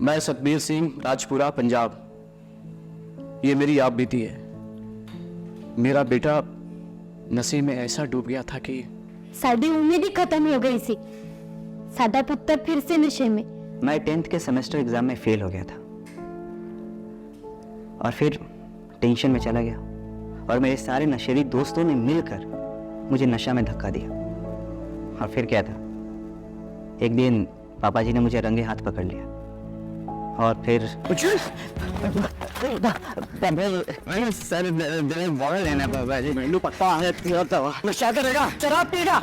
मैं सतबीर सिंह, राजपुरा, पंजाब। ये मेरी आप बीती है। मेरा बेटा नशे में ऐसा डूब गया था कि साडी उम्मीद ही खत्म हो गई सी। साडा पुत्र फिर से नशे में। मैं 10th के सेमेस्टर एग्जाम में फेल हो गया था और फिर टेंशन में चला गया और मेरे सारे नशेड़ी दोस्तों ने मिलकर मुझे नशा में धक्का दिया। और फिर क्या था, एक दिन पापा जी ने मुझे रंगे हाथ पकड़ लिया और फिर नशा करेगा, शराब पीगा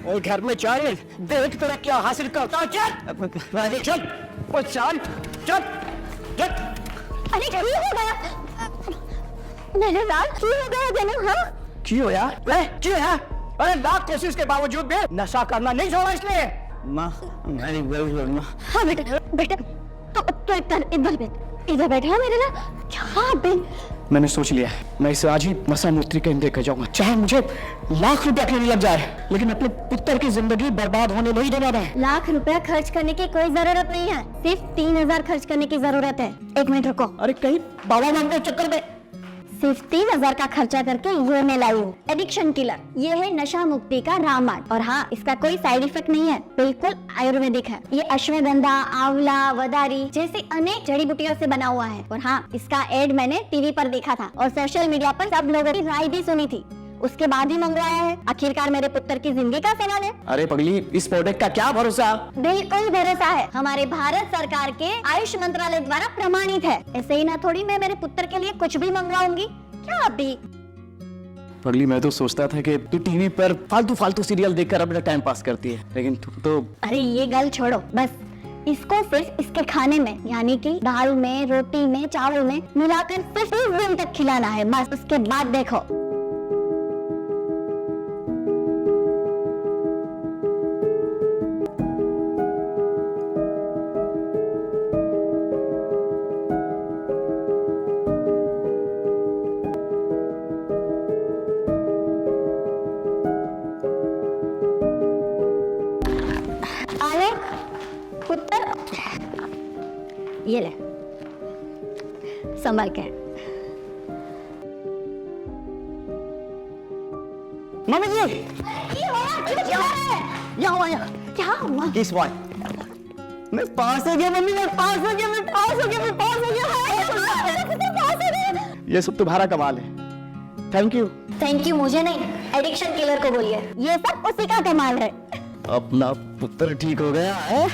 और घर में जाए देख तेरा क्या हासिल करता। चल चल चल चल चल। अरे क्या हो गया मेरे लाल, क्या हो गया जनू? हाँ क्यों होया? क्यों है? अरे लाख कोशिश के बावजूद भी नशा करना नहीं छोड़ा इसलिए। माँ, मेरी माँ। हाँ बेटा बेटा, तो इधर बैठा मेरे लाल। क्या बे? मैंने सोच लिया है, मैं इसे आज ही नशा मुक्ति केंद्र लेकर जाऊंगा, चाहे मुझे लाख रुपया क्यों नहीं लग जाए, लेकिन अपने पुत्र की जिंदगी बर्बाद होने नहीं देना है। लाख रुपया खर्च करने की कोई जरूरत नहीं है, सिर्फ 3000 खर्च करने की जरूरत है। 1 मिनट रुको। अरे कहीं बाबा मांगने के चक्कर में सिर्फ 3000 का खर्चा करके ये मैं लाई हूँ एडिक्शन किलर। ये है नशा मुक्ति का रामबाण और हाँ, इसका कोई साइड इफेक्ट नहीं है, बिल्कुल आयुर्वेदिक है। ये अश्वगंधा, आंवला, वदारी जैसे अनेक जड़ी बूटियों से बना हुआ है। और हाँ, इसका एड मैंने टीवी पर देखा था और सोशल मीडिया पर सब लोगों की राय भी सुनी थी, उसके बाद ही मंगवाया है। आखिरकार मेरे पुत्र की जिंदगी का सवाल है। अरे पगली, इस प्रोडक्ट का क्या भरोसा? बिल्कुल भरोसा है, हमारे भारत सरकार के आयुष मंत्रालय द्वारा प्रमाणित है। ऐसे ही ना थोड़ी मैं मेरे पुत्र के लिए कुछ भी मंगवाऊंगी। क्या अभी? पगली, मैं तो सोचता था कि तू टीवी पर फालतू सीरियल देखकर अपना टाइम पास करती है, लेकिन तू तो। अरे ये गल छोड़ो, बस इसको सिर्फ इसके खाने में यानी कि दाल में, रोटी में, चावल में मिलाकर सिर्फ 30 दिन तक खिलाना है, बस। उसके बाद देखो। पुत्र ये ले, संभाल के। मम्मी जी, क्या हुआ? किस बात? मैं पास हो गया मम्मी, मैं पास हो गया। ये सब तुम्हारा कमाल है। थैंक यू मुझे नहीं, एडिक्शन किलर को बोलिए, ये सब उसी का कमाल है। अपना पुत्र ठीक हो गया है।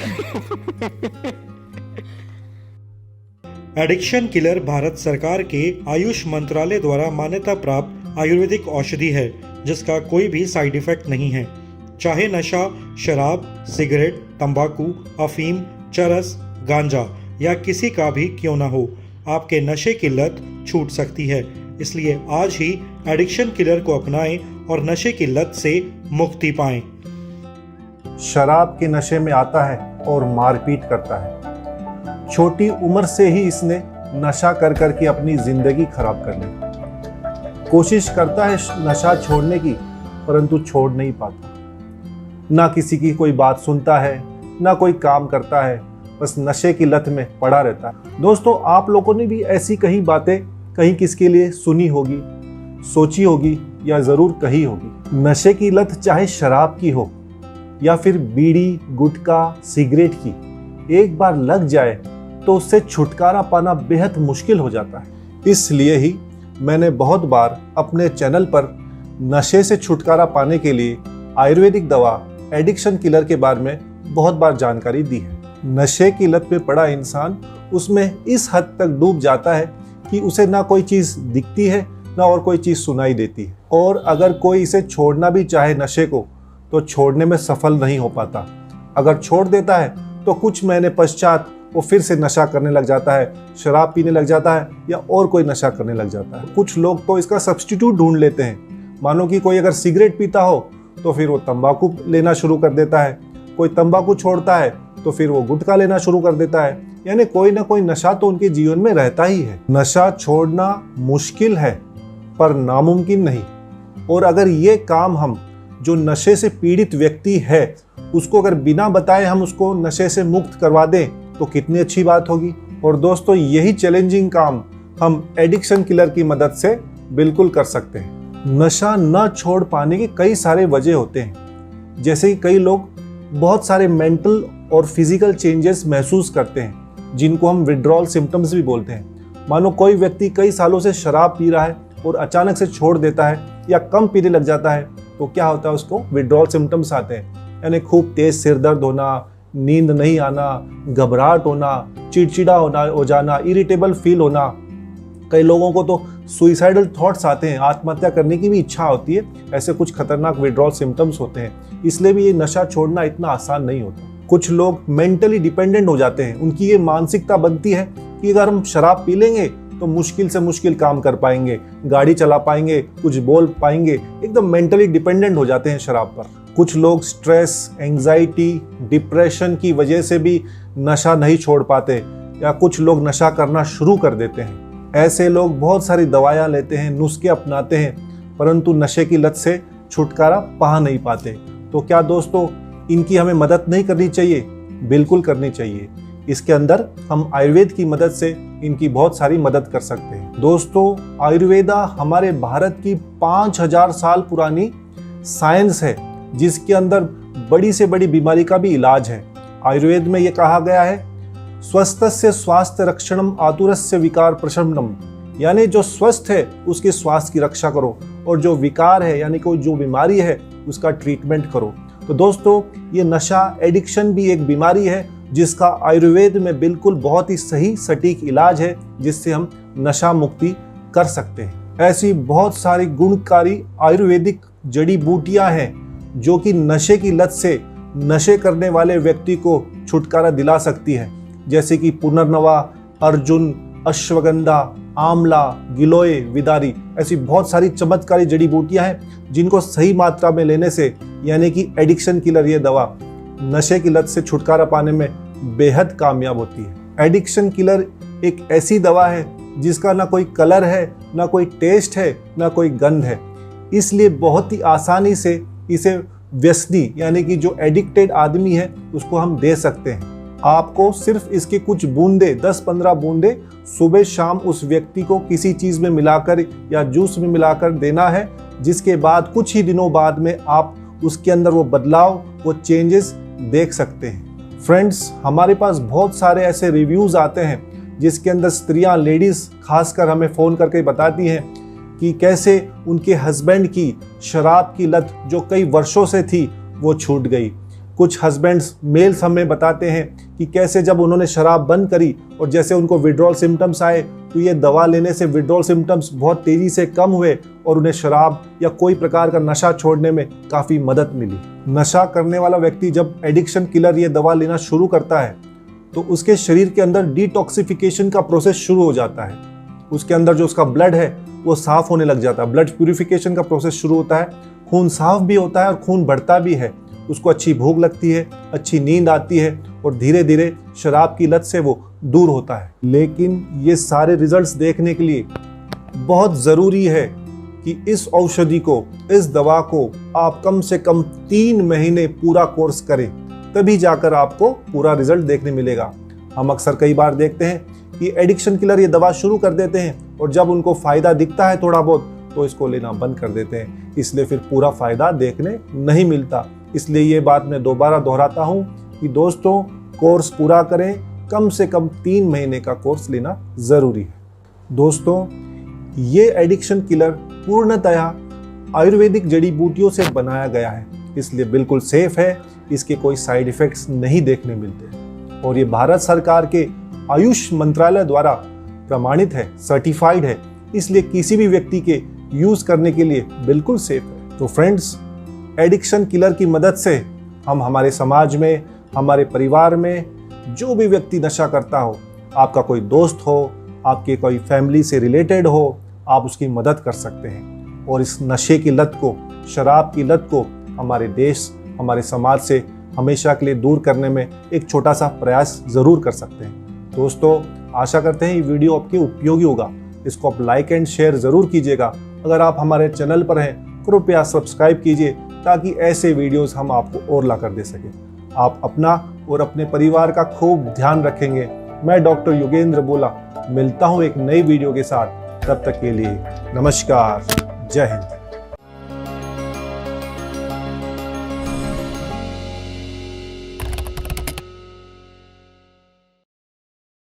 एडिक्शन किलर भारत सरकार के आयुष मंत्रालय द्वारा मान्यता प्राप्त आयुर्वेदिक औषधि है, जिसका कोई भी साइड इफेक्ट नहीं है। चाहे नशा शराब, सिगरेट, तंबाकू, अफीम, चरस, गांजा या किसी का भी क्यों ना हो, आपके नशे की लत छूट सकती है। इसलिए आज ही एडिक्शन किलर को अपनाएं और नशे की लत से मुक्ति पाएं। शराब के नशे में आता है और मारपीट करता है। छोटी उम्र से ही इसने नशा कर करके अपनी जिंदगी खराब कर ली। कोशिश करता है नशा छोड़ने की, परंतु छोड़ नहीं पाता। ना किसी की कोई बात सुनता है, ना कोई काम करता है, बस नशे की लत में पड़ा रहता है। दोस्तों, आप लोगों ने भी ऐसी कहीं बातें कहीं किसके लिए सुनी होगी, सोची होगी या जरूर कही होगी। नशे की लत चाहे शराब की हो या फिर बीड़ी, गुटखा, सिगरेट की, एक बार लग जाए तो उससे छुटकारा पाना बेहद मुश्किल हो जाता है। इसलिए ही मैंने बहुत बार अपने चैनल पर नशे से छुटकारा पाने के लिए आयुर्वेदिक दवा एडिक्शन किलर के बारे में बहुत बार जानकारी दी है। नशे की लत में पड़ा इंसान उसमें इस हद तक डूब जाता है कि उसे ना कोई चीज़ दिखती है, ना और कोई चीज़ सुनाई देती है। और अगर कोई इसे छोड़ना भी चाहे नशे को, तो छोड़ने में सफल नहीं हो पाता। अगर छोड़ देता है तो कुछ महीने पश्चात वो फिर से नशा करने लग जाता है, शराब पीने लग जाता है या और कोई नशा करने लग जाता है। कुछ लोग तो इसका सब्स्टिट्यूट ढूंढ लेते हैं। मानो कि कोई अगर सिगरेट पीता हो तो फिर वो तंबाकू लेना शुरू कर देता है, कोई तंबाकू छोड़ता है तो फिर वो गुटखा लेना शुरू कर देता है। यानी कोई ना कोई नशा तो उनके जीवन में रहता ही है। नशा छोड़ना मुश्किल है पर नामुमकिन नहीं। और अगर ये काम हम, जो नशे से पीड़ित व्यक्ति है, उसको अगर बिना बताए हम उसको नशे से मुक्त करवा दें तो कितनी अच्छी बात होगी। और दोस्तों यही चैलेंजिंग काम हम एडिक्शन किलर की मदद से बिल्कुल कर सकते हैं। नशा न छोड़ पाने के कई सारे वजह होते हैं, जैसे कि कई लोग बहुत सारे मेंटल और फिजिकल चेंजेस महसूस करते हैं जिनको हम विड्रॉल सिम्टम्स भी बोलते हैं। मानो कोई व्यक्ति कई सालों से शराब पी रहा है और अचानक से छोड़ देता है या कम पीने लग जाता है तो क्या होता है, उसको विड्रॉल सिम्टम्स आते हैं, यानी खूब तेज सिर दर्द होना, नींद नहीं आना, घबराहट होना, चिड़चिड़ा हो जाना, इरिटेबल फील होना। कई लोगों को तो सुइसाइडल थॉट्स आते हैं, आत्महत्या करने की भी इच्छा होती है। ऐसे कुछ खतरनाक विड्रॉल सिम्टम्स होते हैं। इसलिए भी ये नशा छोड़ना इतना आसान नहीं होता। कुछ लोग मेंटली डिपेंडेंट हो जाते हैं। उनकी ये मानसिकता बनती है कि अगर हम शराब पी लेंगे तो मुश्किल से मुश्किल काम कर पाएंगे, गाड़ी चला पाएंगे, कुछ बोल पाएंगे। एकदम मेंटली डिपेंडेंट हो जाते हैं शराब पर। कुछ लोग स्ट्रेस, एंजाइटी, डिप्रेशन की वजह से भी नशा नहीं छोड़ पाते या कुछ लोग नशा करना शुरू कर देते हैं। ऐसे लोग बहुत सारी दवाइयाँ लेते हैं, नुस्खे अपनाते हैं, परंतु नशे की लत से छुटकारा पा नहीं पाते। तो क्या दोस्तों इनकी हमें मदद नहीं करनी चाहिए? बिल्कुल करनी चाहिए। इसके अंदर हम आयुर्वेद की मदद से इनकी बहुत सारी मदद कर सकते हैं। दोस्तों आयुर्वेदा हमारे भारत की 5000 साल पुरानी साइंस है, जिसके अंदर बड़ी से बड़ी बीमारी का भी इलाज है। आयुर्वेद में ये कहा गया है, स्वस्थस्य स्वास्थ्य रक्षणम आतुरस्य विकार प्रशमनम, यानी जो स्वस्थ है उसके स्वास्थ्य की रक्षा करो और जो विकार है यानी कोई जो बीमारी है उसका ट्रीटमेंट करो। तो दोस्तों ये नशा एडिक्शन भी एक बीमारी है जिसका आयुर्वेद में बिल्कुल बहुत ही सही सटीक इलाज है, जिससे हम नशा मुक्ति कर सकते हैं। ऐसी बहुत सारी गुणकारी आयुर्वेदिक जड़ी बूटियां हैं जो कि नशे की लत से नशे करने वाले व्यक्ति को छुटकारा दिला सकती है, जैसे कि पुनर्नवा, अर्जुन, अश्वगंधा, आंवला, गिलोय, विदारी। ऐसी बहुत सारी चमत्कारी जड़ी बूटियां हैं जिनको सही मात्रा में लेने से, यानी कि एडिक्शन किलर ये दवा नशे की लत से छुटकारा पाने में बेहद कामयाब होती है। एडिक्शन किलर एक ऐसी दवा है जिसका ना कोई कलर है, ना कोई टेस्ट है, ना कोई गंध है, इसलिए बहुत ही आसानी से इसे व्यसनी यानी कि जो एडिक्टेड आदमी है उसको हम दे सकते हैं। आपको सिर्फ इसके कुछ बूंदे 10-15 बूंदे सुबह शाम उस व्यक्ति को किसी चीज में मिलाकर या जूस में मिलाकर देना है, जिसके बाद कुछ ही दिनों बाद में आप उसके अंदर वो बदलाव, वो चेंजेस देख सकते हैं। फ्रेंड्स हमारे पास बहुत सारे ऐसे रिव्यूज आते हैं जिसके अंदर स्त्रियां, लेडीज खासकर हमें फोन करके बताती हैं कि कैसे उनके हस्बैंड की शराब की लत जो कई वर्षों से थी वो छूट गई। कुछ हस्बैंड्स मेल्स हमें बताते हैं कि कैसे जब उन्होंने शराब बंद करी और जैसे उनको विड्रॉल सिम्टम्स आए तो ये दवा लेने से विड्रॉल सिम्टम्स बहुत तेजी से कम हुए और उन्हें शराब या कोई प्रकार का नशा छोड़ने में काफ़ी मदद मिली। नशा करने वाला व्यक्ति जब एडिक्शन किलर ये दवा लेना शुरू करता है तो उसके शरीर के अंदर डिटॉक्सिफिकेशन का प्रोसेस शुरू हो जाता है। उसके अंदर जो उसका ब्लड है वो साफ होने लग जाता है, ब्लड प्यूरिफिकेशन का प्रोसेस शुरू होता है, खून साफ भी होता है और खून बढ़ता भी है, उसको अच्छी भूख लगती है, अच्छी नींद आती है और धीरे धीरे शराब की लत से वो दूर होता है। लेकिन ये सारे रिजल्ट्स देखने के लिए बहुत ज़रूरी है कि इस औषधि को, इस दवा को आप कम से कम 3 महीने पूरा कोर्स करें, तभी जाकर आपको पूरा रिजल्ट देखने मिलेगा। हम अक्सर कई बार देखते हैं कि एडिक्शन किलर ये दवा शुरू कर देते हैं और जब उनको फ़ायदा दिखता है थोड़ा बहुत तो इसको लेना बंद कर देते हैं, इसलिए फिर पूरा फ़ायदा देखने नहीं मिलता। इसलिए ये बात मैं दोबारा दोहराता हूँ कि दोस्तों कोर्स पूरा करें, कम से कम 3 महीने का कोर्स लेना ज़रूरी है। दोस्तों ये एडिक्शन किलर पूर्णतया आयुर्वेदिक जड़ी बूटियों से बनाया गया है, इसलिए बिल्कुल सेफ है, इसके कोई साइड इफ़ेक्ट्स नहीं देखने मिलते और ये भारत सरकार के आयुष मंत्रालय द्वारा प्रमाणित है, सर्टिफाइड है, इसलिए किसी भी व्यक्ति के यूज़ करने के लिए बिल्कुल सेफ है। तो फ्रेंड्स एडिक्शन किलर की मदद से हम हमारे समाज में, हमारे परिवार में जो भी व्यक्ति नशा करता हो, आपका कोई दोस्त हो, आपके कोई फैमिली से रिलेटेड हो, आप उसकी मदद कर सकते हैं और इस नशे की लत को, शराब की लत को हमारे देश, हमारे समाज से हमेशा के लिए दूर करने में एक छोटा सा प्रयास ज़रूर कर सकते हैं। दोस्तों आशा करते हैं ये वीडियो आपके उपयोगी होगा, इसको आप लाइक एंड शेयर ज़रूर कीजिएगा। अगर आप हमारे चैनल पर हैं कृपया सब्सक्राइब कीजिए ताकि ऐसे वीडियोस हम आपको और ला कर दे सकें। आप अपना और अपने परिवार का खूब ध्यान रखेंगे। मैं डॉक्टर योगेंद्र बोला मिलता हूं एक नई वीडियो के साथ। तब तक के लिए नमस्कार, जय हिंद।